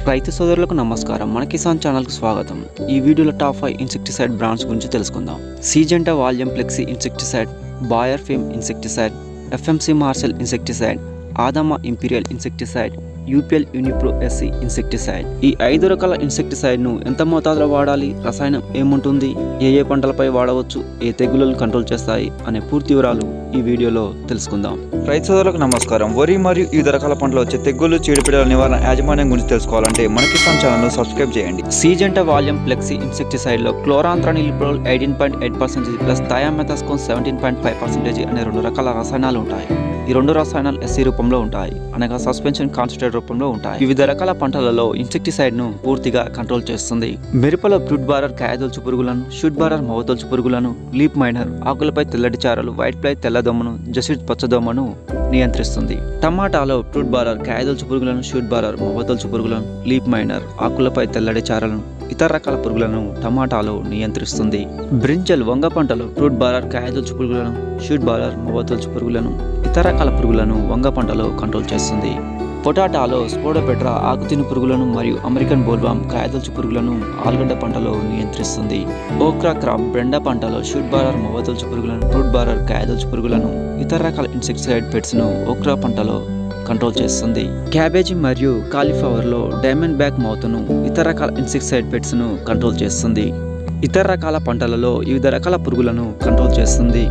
రైతు సోదరులకు నమస్కారం. మన కిసాన్ ఛానల్కు స్వాగతం. ఈ వీడియోలో టాప్ 5 ఇన్సెక్టిసైడ్ బ్రాండ్స్ గురించి తెలుసుకుందాం. Syngenta Voliam Flexi insecticide, Bayer Fame insecticide, FMC Marshal insecticide, Adama Imperial insecticide, UPL Unipro SC insecticide. ఈ 5 రకాల ఇన్సెక్టిసైడ్ను ఎంత మోతాదులో వాడాలి, రసాయనం ఏముంటుంది, ఏ పంటలపై వాడవచ్చు, ఏ తెగుళ్లను కంట్రోల్ చేస్తాయి అనే పూర్తి వివరాలు ఈ వీడియోలో తెలుసుకుందాం. రైతు సోదరులకు నమస్కారం. వరి మరియు వివిధ రకాల పంటలు వచ్చే తెగుళ్లు, చీడపీడల నివారణ యాజమాన్యం గురించి తెలుసుకోవాలంటే మన కిసాన్ ఛానల్ను సబ్స్క్రైబ్ చేయండి. సిజెంటా వాల్యూమ్ ప్లెక్సీ ఇన్సెక్టిసైడ్ లో క్లోరాంత్రానిలిప్రోల్ 18.8% ప్లస్ థయామెథాస్కోన్ 17.5% అనే 2 రకాల రసాయనాలు ఉంటాయి. ఈ 2 రసాయనాలు ఎస్సీ రూపంలో ఉంటాయి, అనగా సస్పెన్షన్ కాన్సన్ట్రేట్ రూపంలో ఉంటాయి. వివిధ రకాల పంటలలో ఇన్సెక్టిసైడ్ ను పూర్తిగా కంట్రోల్ చేస్తుంది. మిరపలో బ్రూట్ బారర్ కాయదొలుచు పురుగులను, షూట్ బారర్ మవ్వదొలుచు పురుగులను, లీప్ మైనర్ ఆకులపై తెల్లటి చారలు, వైట్ ఫ్లై తెల్లదోమను, జసిడ్ పచ్చదోమను నియంత్రిస్తుంది. టమాటాలో ఫ్రూట్ బారర్ కాయదొలుచు పురుగులను, షూట్ బారర్ మవ్వదొలుచు పురుగులను, లీప్ మైనర్ ఆకులపై తెల్లటి చారలను, ఇతర రకాల పురుగులను టమాటాలో నియంత్రిస్తుంది. బ్రింజల్ వంగ పంటలో ఫ్రూట్ బారర్ కాయదొలుచు పురుగులను, షూట్ బారర్ మవ్వదొలుచు పురుగులను, ఇతర రకాల పురుగులను వంగ పంటలో కంట్రోల్ చేస్తుంది. పొటాటాలో స్పోడోపెట్రా ఆకుతిని పురుగులను మరియు అమెరికన్ బోల్వామ్ కాయదొలుచు పురుగులను ఆలుగడ్డ పంటలో నియంత్రిస్తుంది. ఓక్రా క్రాప్ బ్రెండా పంటలో షూట్ బారర్ మవ్వదొలుచు పురుగులను, ఫ్రూట్ బారర్ కాయదొలుచు పురుగులను, ఇతర రకాల ఇన్సెక్టిసైడ్ పెట్స్ ను ఓక్రా పంటలో కంట్రోల్ చేస్తుంది. క్యాబేజీ మరియు కాలీఫ్లవర్లో డైమండ్ బ్యాక్ మౌత్ను, ఇతర రకాల ఇన్సెక్టిసైడ్ పెట్స్ ను కంట్రోల్ చేస్తుంది. ఇతర రకాల పంటలలో వివిధ రకాల పురుగులను కంట్రోల్ చేస్తుంది.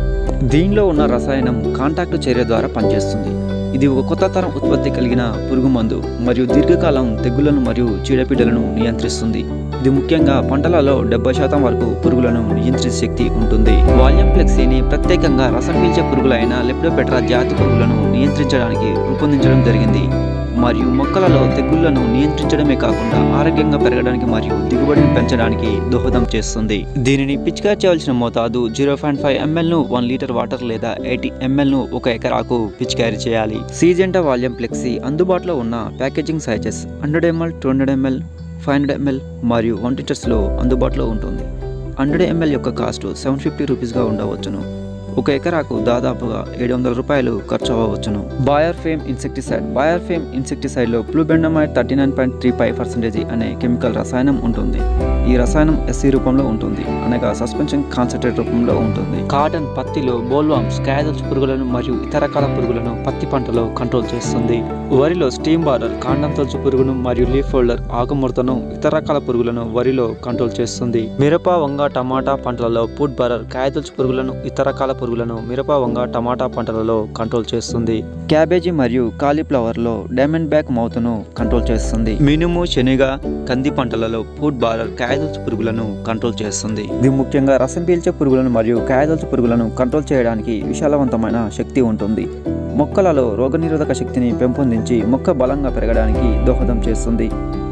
దీనిలో ఉన్న రసాయనం కాంటాక్ట్ చర్య ద్వారా పనిచేస్తుంది. ఇది ఒక కొత్త తరం ఉత్పత్తి కలిగిన పురుగు మందు మరియు దీర్ఘకాలం తెగుళ్లను మరియు చీడపీడలను నియంత్రిస్తుంది. ఇది ముఖ్యంగా పంటలలో 70% వరకు పురుగులను నియంత్రించే శక్తి ఉంటుంది. వాల్యూమ్ ప్లెక్సీని ప్రత్యేకంగా రసం పీల్చే పురుగులైన లెప్టోపెట్రా జాతి పురుగులను నియంత్రించడానికి రూపొందించడం జరిగింది మరియు మొక్కలలో తెగుళ్లను నియంత్రించడమే కాకుండా ఆరోగ్యంగా పెరగడానికి మరియు దిగుబడిని పెంచడానికి దోహదం చేస్తుంది. దీనిని పిచికారీ చేయవలసిన మోతాదు 0.5 ml ను 1 లీటర్ వాటర్ లేదా 80 ml ను 1 ఎకరాకు పిచికారీ చేయాలి. సిజెంటా వాల్యూమ్ ప్లెక్సీ అందుబాటులో ఉన్న packaging sizes 100 ml, 200 ml, 500 ml మరియు 1 లీటర్స్లో అందుబాటులో ఉంటుంది. 100 ml యొక్క కాస్ట్ 750 రూపీస్గా ఉండవచ్చును. 1 ఎకరాకు దాదాపుగా 700 రూపాయలు ఖర్చు అవ్వవచ్చును. బాయర్ Fame insecticide. Bayer fame ఇన్సెక్టిసైడ్లో flubendiamide 39.35% అనే కెమికల్ రసాయనం ఉంటుంది. ఈ రసాయనం ఎస్సీ రూపంలో ఉంటుంది, అనగా సస్పెన్షన్ కాన్సన్ట్రేట్ రూపంలో ఉంటుంది. కాటన్, పత్తిలో బోల్వామ్స్ కాయదొలుచు పురుగులను మరియు ఇతర రకాల పురుగులను పత్తి పంటలో కంట్రోల్ చేస్తుంది. వరిలో స్టీమ్ బారర్ కాండం తొలుచు పురుగును మరియు లీఫ్ హోల్డర్ ఆకుముడతను, ఇతర రకాల పురుగులను వరిలో కంట్రోల్ చేస్తుంది. మిరప, వంగ, టమాటా పంటలలో ఫుడ్ బారర్ కాయదొలుచు పురుగులను, ఇతర రకాల పురుగులను మిరప, వంగ, టమాటా పంటలలో కంట్రోల్ చేస్తుంది. క్యాబేజీ మరియు కాలీఫ్లవర్లో డైమండ్ బ్యాక్ మౌత్ను కంట్రోల్ చేస్తుంది. మినుము, శనగ, కంది పంటలలో ఫుడ్ బారర్ కాయదొలుచు పురుగులను కంట్రోల్ చేస్తుంది. ఇది ముఖ్యంగా రసం పీల్చే పురుగులను మరియు కాయదొలుచు పురుగులను కంట్రోల్ చేయడానికి విశాలవంతమైన శక్తి ఉంటుంది. మొక్కలలో రోగనిరోధక శక్తిని పెంపొందించి మొక్క బలంగా పెరగడానికి దోహదం చేస్తుంది.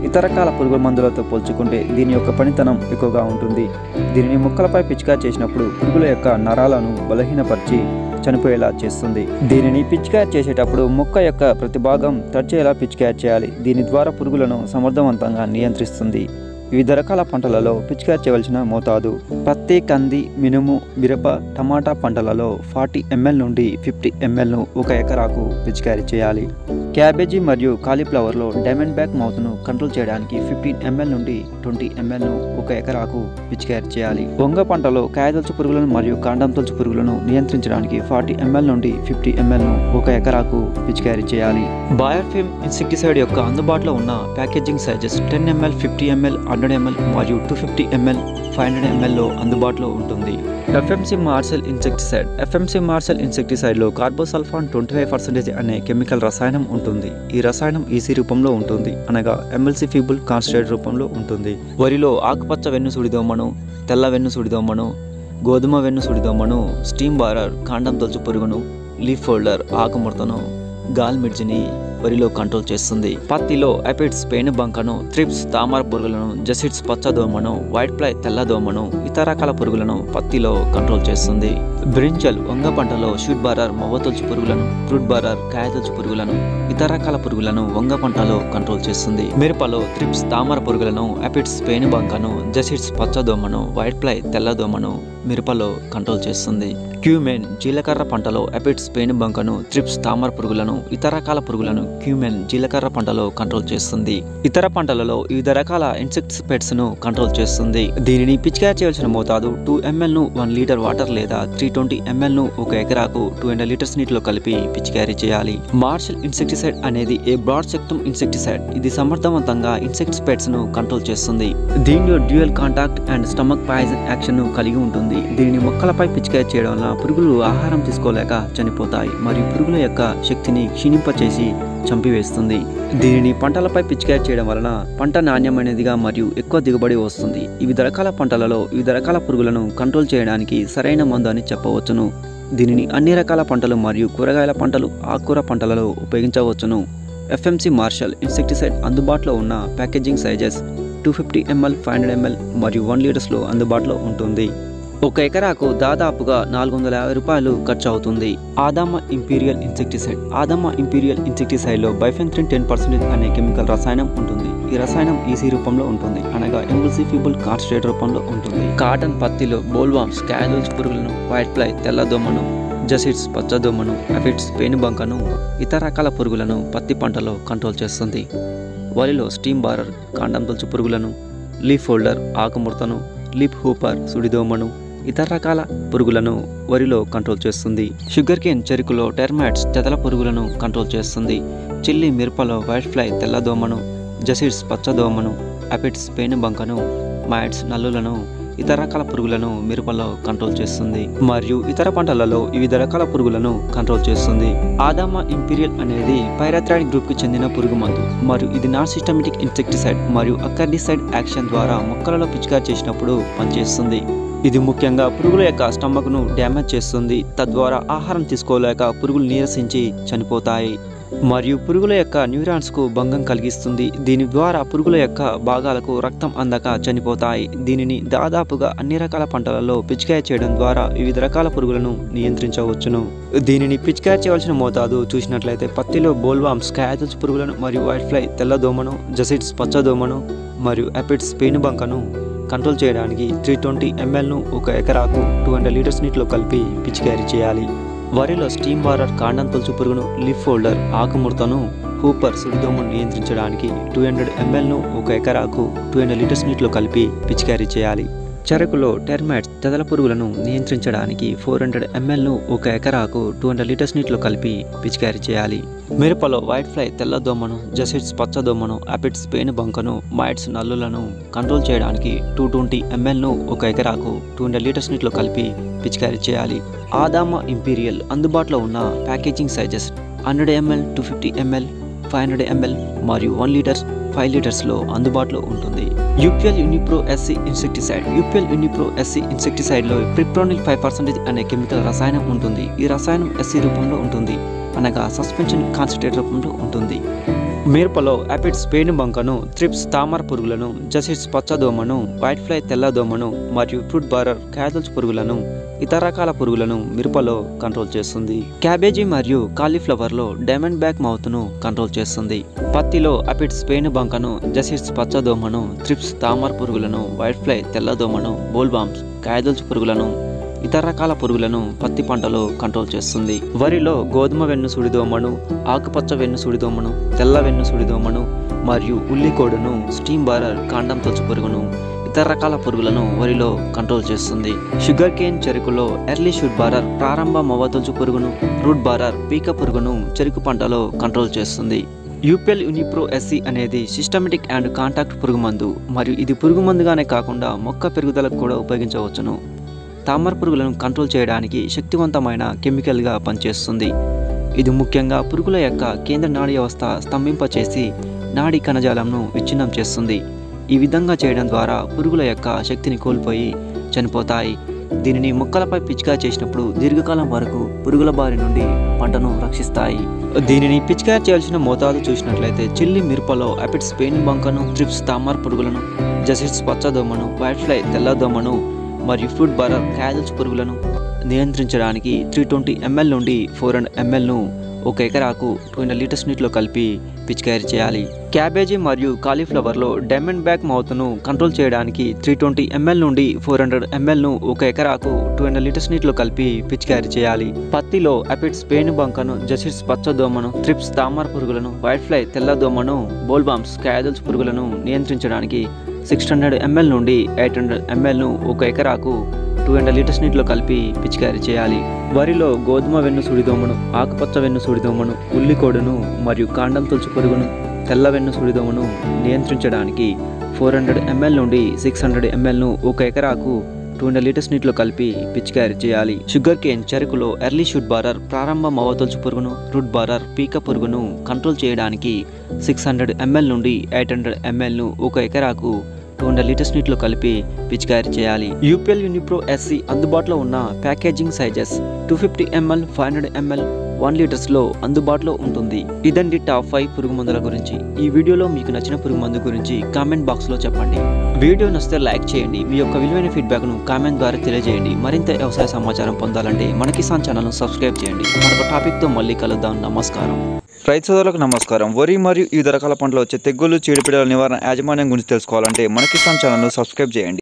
ఇతర రకాల పురుగు మందులతో పోల్చుకుంటే దీని యొక్క పనితనం ఎక్కువగా ఉంటుంది. దీనిని మొక్కలపై పిచికారీ చేసినప్పుడు పురుగుల యొక్క నరాలను బలహీనపరిచి చనిపోయేలా చేస్తుంది. దీనిని పిచికారీ చేసేటప్పుడు మొక్క యొక్క ప్రతి భాగం తడిచేలా పిచికారీ చేయాలి. దీని ద్వారా పురుగులను సమర్థవంతంగా నియంత్రిస్తుంది. వివిధ రకాల పంటలలో పిచికారీ చేయవలసిన మోతాదు: పత్తి, కంది, మినుము, మిరప, టమాటా పంటలలో 40 ml నుండి 50 ml ను 1 ఎకరాకు పిచికారీ చేయాలి. క్యాబేజీ మరియు కాలీఫ్లవర్లో డైమండ్ బ్యాక్ మౌత్ను కంట్రోల్ చేయడానికి 15 ml నుండి 20 ml ను 1 ఎకరాకు పిచికారీ చేయాలి. వంగ పంటలో కాయదొలుచు పురుగులను మరియు కాండం తొలుచు పురుగులను నియంత్రించడానికి 40 ml నుండి 50 ml ను 1 ఎకరాకు పిచికారీ చేయాలి. బాయర్ ఫేమ్ ఇన్సెక్టిసైడ్ యొక్క అందుబాటులో ఉన్న packaging sizes 10 ml, 50 ml, 100 ml మరియు 250 ml, 500 ml లో అందుబాటులో ఉంటుంది. FMC Marshal insecticide. FMC Marshal ఇన్సెక్టిసైడ్లో కార్బోసల్ఫాన్ 25% అనే కెమికల్ రసాయనం ఉంటుంది. ఈ రసాయనం ఈసీ రూపంలో ఉంటుంది, అనగా ఎంఎల్సి ఫీబుల్ కాన్సన్ట్రేట్ రూపంలో ఉంటుంది. వరిలో ఆకుపచ్చ వెన్ను సుడిదోమను, తెల్ల వెన్ను సుడిదోమను, గోధుమ వెన్ను సుడిదోమను, స్టీమ్ బారర్ కాండం తొలుచు పురుగును, లీఫ్ హోల్డర్ ఆకుముడతను, గాల్ మిర్జిని వరిలో కంట్రోల్ చేస్తుంది. పత్తిలో అపిడ్స్ పేను బంకను, థ్రిప్స్ తామర పురుగులను, జసిడ్స్ పచ్చదోమను, వైట్ ఫ్లై తెల్లదోమను, ఇతర రకాల పురుగులను పత్తిలో కంట్రోల్ చేస్తుంది. బ్రింజల్ వంగ పంటలో షూట్ బారర్ మవ్వతొలుచు పురుగులను, ఫ్రూట్ బారర్ కాయతొలుచు పురుగులను, ఇతర రకాల పురుగులను వంగ పంటలో కంట్రోల్ చేస్తుంది. మిరపలో థ్రిప్స్ తామర పురుగులను, అపిడ్స్ పేను బంకను, జసిడ్స్ పచ్చదోమను, వైట్ ఫ్లై తెల్లదోమను, మిరపలో కంట్రోల్ చేస్తుంది. క్యూమెన్ జీలకర్ర పంటలో అపిడ్స్ పేనుబంకను, త్రిప్స్ తామర పురుగులను, ఇతర రకాల పురుగులను క్యూమెన్ జీలకర్ర పంటలో కంట్రోల్ చేస్తుంది. ఇతర పంటలలో వివిధ రకాల ఇన్సెక్టిసైడ్స్ ను కంట్రోల్ చేస్తుంది. దీనిని పిచికారీ చేయాల్సిన మోతాదు 2 ml ను 1 లీటర్ వాటర్ లేదా 320 ml ను 1 ఎకరాకు 200 లీటర్స్ నీటిలో కలిపి పిచికారీ చేయాలి. మార్షల్ ఇన్సెక్టిసైడ్ అనేది ఏ బ్రాడ్ స్పెక్ట్రమ్ ఇన్సెక్టిసైడ్. ఇది సమర్థవంతంగా ఇన్సెక్టిసైడ్స్ ను కంట్రోల్ చేస్తుంది. దీనిలో dual contact and stomach poison action ను కలిగి ఉంటుంది. దీనిని మొక్కలపై పిచికారీ చేయడం వల్ల పురుగులు ఆహారం తీసుకోలేక చనిపోతాయి మరియు పురుగుల యొక్క శక్తిని క్షీణింపచేసి చంపివేస్తుంది. దీనిని పంటలపై పిచికారీ చేయడం వలన పంట నాణ్యమైనదిగా మరియు ఎక్కువ దిగుబడి వస్తుంది. వివిధ రకాల పంటలలో వివిధ రకాల పురుగులను కంట్రోల్ చేయడానికి సరైన మందు అని చెప్పవచ్చును. దీనిని అన్ని రకాల పంటలు మరియు కూరగాయల పంటలు, ఆకుకూర పంటలలో ఉపయోగించవచ్చును. FMC మార్షల్ ఇన్సెక్టిసైడ్ అందుబాటులో ఉన్న ప్యాకేజింగ్ సైజెస్ 250 ml, 500 ml మరియు 1 లీటర్స్లో అందుబాటులో ఉంటుంది. 1 ఎకరాకు దాదాపుగా 450 రూపాయలు ఖర్చు అవుతుంది. ఆదామా ఇంపీరియల్ ఇన్సెక్టిసైడ్. ఆదామా ఇంపీరియల్ ఇన్సెక్టిసైడ్లో బైఫెంథ్రిన్ 10% అనే కెమికల్ రసాయనం ఉంటుంది. ఈ రసాయనం ఈసీ రూపంలో ఉంటుంది, అనగా ఎంబుల్సిఫిబుల్ కాన్సన్ట్రేట్ రూపంలో ఉంటుంది. కాటన్ పత్తిలో బోల్వామ్స్, క్యాజువల్స్ పురుగులను, వైట్ ఫ్లై తెల్లదోమను, జసిడ్స్ పచ్చదోమను, అఫిడ్స్ పేనుబంకను, ఇతర రకాల పురుగులను పత్తి పంటలో కంట్రోల్ చేస్తుంది. వరిలో స్టీమ్ బారర్, కాండం తొలుచు పురుగులను, లీఫ్ హోల్డర్ ఆకుముడతను, లీఫ్ హూపర్ సుడిదోమను, ఇతర రకాల పురుగులను వరిలో కంట్రోల్ చేస్తుంది. షుగర్ కేన్ చెరుకులో టెర్మైట్స్ తెతల పురుగులను కంట్రోల్ చేస్తుంది. చిల్లి మిరపలో వైట్ ఫ్లై తెల్లదోమను, జసిడ్స్ పచ్చదోమను, అపిడ్స్ పేనుబంకను, మైట్స్ నల్లులను, ఇతర రకాల పురుగులను మిరపలో కంట్రోల్ చేస్తుంది మరియు ఇతర పంటలలో వివిధ రకాల పురుగులను కంట్రోల్ చేస్తుంది. ఆదామా ఇంపీరియల్ అనేది పైరాథ్రాయిడ్ గ్రూప్ కి చెందిన పురుగు మందు మరియు ఇది నాన్ సిస్టమేటిక్ ఇన్సెక్టిసైడ్ మరియు అకర్డిసైడ్ యాక్షన్ ద్వారా మొక్కలలో పిచికారీ చేసినప్పుడు పనిచేస్తుంది. ఇది ముఖ్యంగా పురుగుల యొక్క స్టమక్ను డ్యామేజ్ చేస్తుంది. తద్వారా ఆహారం తీసుకోలేక పురుగులు నీరసించి చనిపోతాయి మరియు పురుగుల యొక్క న్యూరాన్స్కు భంగం కలిగిస్తుంది. దీని ద్వారా పురుగుల యొక్క భాగాలకు రక్తం అందక చనిపోతాయి. దీనిని దాదాపుగా అన్ని రకాల పంటలలో పిచికారీ చేయడం ద్వారా వివిధ రకాల పురుగులను నియంత్రించవచ్చును. దీనిని పిచికారీ చేయవలసిన మోతాదు చూసినట్లయితే పత్తిలో బోల్వామ్స్, క్యాజువల్స్ పురుగులను మరియు వైట్ ఫ్లై తెల్లదోమను, జసిడ్స్ పచ్చదోమను మరియు అపిడ్స్ పేనుబంకను కంట్రోల్ చేయడానికి 320 ml ను 1 ఎకరాకు 200 లీటర్స్ నీటిలో కలిపి పిచికారీ చేయాలి. వరిలో స్టీమ్ బారర్, కాండం తొలుచు పురుగును, లీఫ్ హోల్డర్ ఆకుముడతను, హూపర్ సుడిదోమను నియంత్రించడానికి 200 ml ను 1 ఎకరాకు 200 లీటర్స్ నీటిలో కలిపి పిచికారీ చేయాలి. చెరకులో టెర్మైట్స్ తెతల పురుగులను నియంత్రించడానికి 400 ml ను 1 ఎకరాకు 200 లీటర్స్ నీటిలో కలిపి పిచికారీ చేయాలి. మిరపలో వైట్ ఫ్లై తెల్లదోమను, జసిడ్స్ పచ్చదోమను, అపిడ్స్ పేనుబంకను, మైట్స్ నల్లులను కంట్రోల్ చేయడానికి 220 ml ను 1 ఎకరాకు 200 లీటర్స్ నీటిలో కలిపి పిచికారీ చేయాలి. ఆదామా ఇంపీరియల్ అందుబాటులో ఉన్న packaging sizes 100 ml, 250 ml, 500 ml మరియు 1 లీటర్స్ 5 లీటర్స్లో అందుబాటులో ఉంటుంది. యూపిఎల్ యూనిప్రో SC ఇన్సెక్టిసైడ్. యూపిఎల్ యూనిప్రో SC ఇన్సెక్టిసైడ్లో ప్రిప్రోనిల్ 5% అనే కెమికల్ రసాయనం ఉంటుంది. ఈ రసాయనం SC రూపంలో ఉంటుంది, అనగా సస్పెన్షన్ కాన్సన్ట్రేట్ రూపంలో ఉంటుంది. మిరపలో అపిడ్స్ పేనుబంకను, త్రిప్స్ తామర పురుగులను, జసిడ్స్ పచ్చదోమను, వైట్ ఫ్లై తెల్లదోమను మరియు ఫ్రూట్ బారర్ క్యాజువల్స్ పురుగులను, ఇతర రకాల పురుగులను మిరపలో కంట్రోల్ చేస్తుంది. క్యాబేజీ మరియు కాలీఫ్లవర్లో డైమండ్ బ్యాక్ మౌత్ను కంట్రోల్ చేస్తుంది. పత్తిలో అపిడ్స్ పేనుబంకను, జసిడ్స్ పచ్చదోమను, త్రిప్స్ తామర పురుగులను, వైట్ ఫ్లై తెల్లదోమను, బోల్వామ్స్, క్యాజువల్స్ పురుగులను, ఇతర రకాల పురుగులను పత్తి పంటలో కంట్రోల్ చేస్తుంది. వరిలో గోధుమ వెన్ను సుడిదోమను, ఆకుపచ్చ వెన్ను సుడిదోమను, తెల్ల వెన్ను సుడిదోమను మరియు ఉల్లికోడును, స్టీమ్ బారర్ కాండం తొలుచు పురుగును, ఇతర రకాల పురుగులను వరిలో కంట్రోల్ చేస్తుంది. Sugar cane చెరుకులో early shoot borer ప్రారంభ మొవ్వ తొలుచు పురుగును, రూట్ బారర్ పీక పురుగును చెరుకు పంటలో కంట్రోల్ చేస్తుంది. యూపిఎల్ యూనిప్రో SC అనేది సిస్టమేటిక్ అండ్ కాంటాక్ట్ పురుగుమందు మరియు ఇది పురుగుమందుగానే కాకుండా మొక్క పెరుగుదలకు కూడా ఉపయోగించవచ్చును. తామర పురుగులను కంట్రోల్ చేయడానికి శక్తివంతమైన కెమికల్గా పనిచేస్తుంది. ఇది ముఖ్యంగా పురుగుల యొక్క కేంద్ర నాడీ వ్యవస్థ స్తంభింపచేసి నాడీ కణజాలంను విచ్ఛిన్నం చేస్తుంది. ఈ విధంగా చేయడం ద్వారా పురుగుల యొక్క శక్తిని కోల్పోయి చనిపోతాయి. దీనిని మొక్కలపై పిచికారీ చేసినప్పుడు దీర్ఘకాలం వరకు పురుగుల బారి నుండి పంటను రక్షిస్తాయి. దీనిని పిచికారీ చేయాల్సిన మోతాదు చూసినట్లయితే చిల్లి మిరపలో అపిడ్స్ పేనుబంకను, త్రిప్స్ తామర పురుగులను, జసిడ్స్ పచ్చదోమను, వైట్ ఫ్లై తెల్లదోమను మరియు ఫ్రూట్ బారర్ క్యాజువల్స్ పురుగులను నియంత్రించడానికి 320 ml నుండి 400 ml ను 1 ఎకరాకు 200 లీటర్స్ నీటిలో కలిపి పిచికారీ చేయాలి. క్యాబేజీ మరియు కాలీఫ్లవర్లో డైమండ్ బ్యాక్ మౌత్ను కంట్రోల్ చేయడానికి 320 ml నుండి 400 mlను 1 ఎకరాకు 200 లీటర్స్ నీటిలో కలిపి పిచికారీ చేయాలి. పత్తిలో అపిడ్స్ పేనుబంకను, జసిడ్స్ పచ్చదోమను, త్రిప్స్ తామర పురుగులను, వైట్ ఫ్లై తెల్లదోమను, బోల్బామ్స్ కాయదల్స్ పురుగులను నియంత్రించడానికి 600 ml నుండి 800 mlను 1 ఎకరాకు 200 లీటర్స్ నీటిలో కలిపి పిచికారీ చేయాలి. వరిలో గోధుమ వెన్ను సుడిదోమను, ఆకుపచ్చ వెన్ను సుడిదోమను, ఉల్లికోడును మరియు కాండం తొలుచు పురుగును, తెల్ల వెన్ను సుడిదోమను నియంత్రించడానికి 400 ml నుండి 600 mlను 1 ఎకరాకు 200 లీటర్స్ నీటిలో కలిపి పిచికారీ చేయాలి. Sugar cane చెరుకులో early shoot borer, ప్రారంభ మవ్వ తొలుచు పురుగును, రూట్ బారర్, పీక పురుగును కంట్రోల్ చేయడానికి 600 ml నుండి 800 mlను 1 ఎకరాకు 200 లీటర్స్ నీటిలో కలిపి పిచికారీ చేయాలి. యూపీఎల్ యూనిప్రో SC అందుబాటులో ఉన్న ప్యాకేజింగ్ సైజెస్ 250 ml, 500 ml, 1 లీటర్స్లో అందుబాటులో ఉంటుంది. ఇదండి టాప్ 5 పురుగు మందుల గురించి. ఈ వీడియోలో మీకు నచ్చిన పురుగు మందు గురించి కామెంట్ బాక్స్లో చెప్పండి. వీడియో నచ్చితే లైక్ చేయండి. మీ యొక్క విలువైన ఫీడ్బ్యాక్ను కామెంట్ ద్వారా తెలియజేయండి. మరింత వ్యవసాయ సమాచారం పొందాలంటే మన కిసాన్ ఛానల్ను సబ్స్క్రైబ్ చేయండి. మరొక టాపిక్తో మళ్ళీ కలుద్దాం. నమస్కారం. రైతు సోదరులకు నమస్కారం. వరి మరియు వివిధ రకాల పంటలు వచ్చే తెగులు చీడపీడల నివారణ యాజమాన్యం గురించి తెలుసుకోవాలంటే మన కిసాన్ ఛానల్ను సబ్స్క్రైబ్ చేయండి.